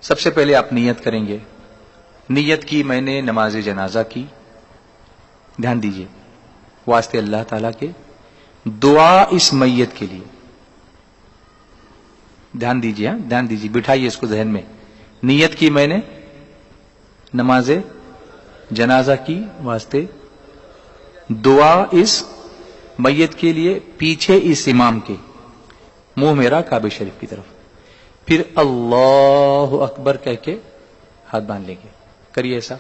سب سے پہلے آپ نیت کریں گے. نیت کی میں نے نماز جنازہ کی. دھیان دیجیے واسطے اللہ تعالی کے. دعا اس میت کے لیے. دھیان دیجیے، دھیان دیجیے، بٹھائیے اس کو ذہن میں. نیت کی میں نے نماز جنازہ کی واسطے. دعا اس میت کے لیے، پیچھے اس امام کے، منہ میرا کعبہ شریف کی طرف. پھر اللہ اکبر کہہ کے ہاتھ باندھ لیں گے. کریے ایسا.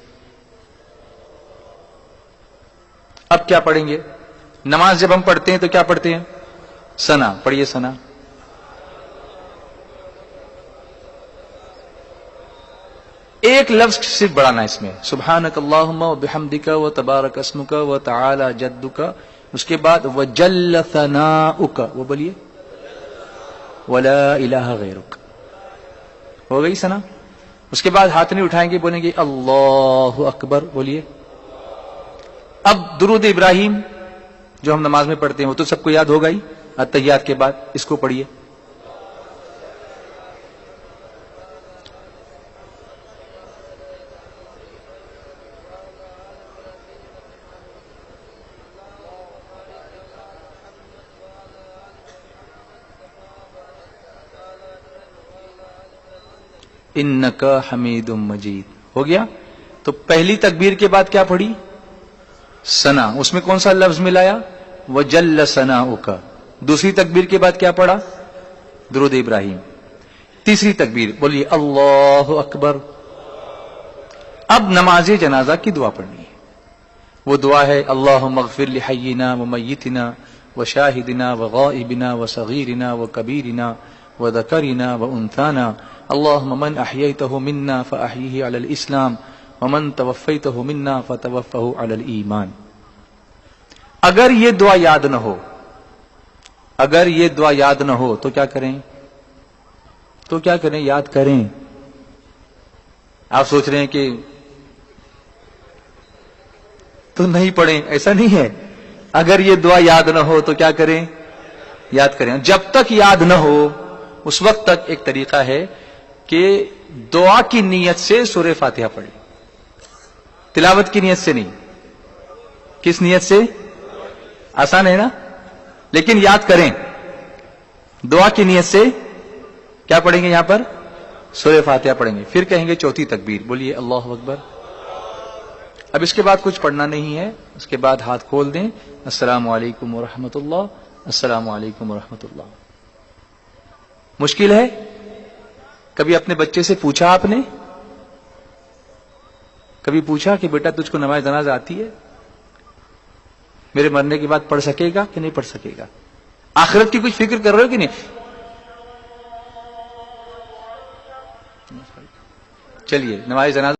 اب کیا پڑھیں گے؟ نماز جب ہم پڑھتے ہیں تو کیا پڑھتے ہیں؟ ثنا. پڑھیے ثنا. ایک لفظ صرف بڑھانا اس میں، سبحانک اللہم و بحمدک و تبارک اسمک و تعالی جدک. اس کے بعد وجل ثناؤک، وہ بولیے ولا الہ غیرک. ہو گئی ثنا. اس کے بعد ہاتھ نہیں اٹھائیں گے، بولیں گے اللہ اکبر. بولیے. اب درود ابراہیم جو ہم نماز میں پڑھتے ہیں وہ تو سب کو یاد ہوگا ہی، التحیات کے بعد. اس کو پڑھیے. انکا حمید مجید. ہو گیا. تو پہلی تکبیر کے بعد کیا پڑھی؟ ثنا. اس میں کون سا لفظ ملایا؟ وجل ثناؤک. دوسری تکبیر کے بعد کیا پڑھا؟ درود ابراہیم. تیسری تکبیر بولیے اللہ اکبر. اب نماز جنازہ کی دعا پڑھنی ہے. وہ دعا ہے اللہم اغفر لحینا ومیتنا وشاہدنا وغائبنا وصغیرنا وکبیرنا وذکرنا وانثانا اللہم من احییتہ منا فاحیہ علی الاسلام ومن توفیتہ منا فتوفہ علی الایمان. اگر یہ دعا یاد نہ ہو، اگر یہ دعا یاد نہ ہو تو کیا کریں؟ تو کیا کریں؟ یاد کریں. آپ سوچ رہے ہیں کہ تو نہیں پڑھیں، ایسا نہیں ہے. اگر یہ دعا یاد نہ ہو تو کیا کریں؟ یاد کریں. جب تک یاد نہ ہو اس وقت تک ایک طریقہ ہے کہ دعا کی نیت سے سورہ فاتحہ پڑھیں. تلاوت کی نیت سے نہیں. کس نیت سے؟ آسان ہے نا. لیکن یاد کریں. دعا کی نیت سے کیا پڑھیں گے؟ یہاں پر سورہ فاتحہ پڑھیں گے. پھر کہیں گے چوتھی تکبیر بولیے اللہ اکبر. اب اس کے بعد کچھ پڑھنا نہیں ہے. اس کے بعد ہاتھ کھول دیں. السلام علیکم ورحمۃ اللہ، السلام علیکم ورحمۃ اللہ. مشکل ہے؟ کبھی اپنے بچے سے پوچھا آپ نے؟ کبھی پوچھا کہ بیٹا تجھ کو نماز جنازہ آتی ہے؟ میرے مرنے کے بعد پڑھ سکے گا کہ نہیں پڑھ سکے گا؟ آخرت کی کچھ فکر کر رہے ہو کہ نہیں؟ چلیے نماز جنازہ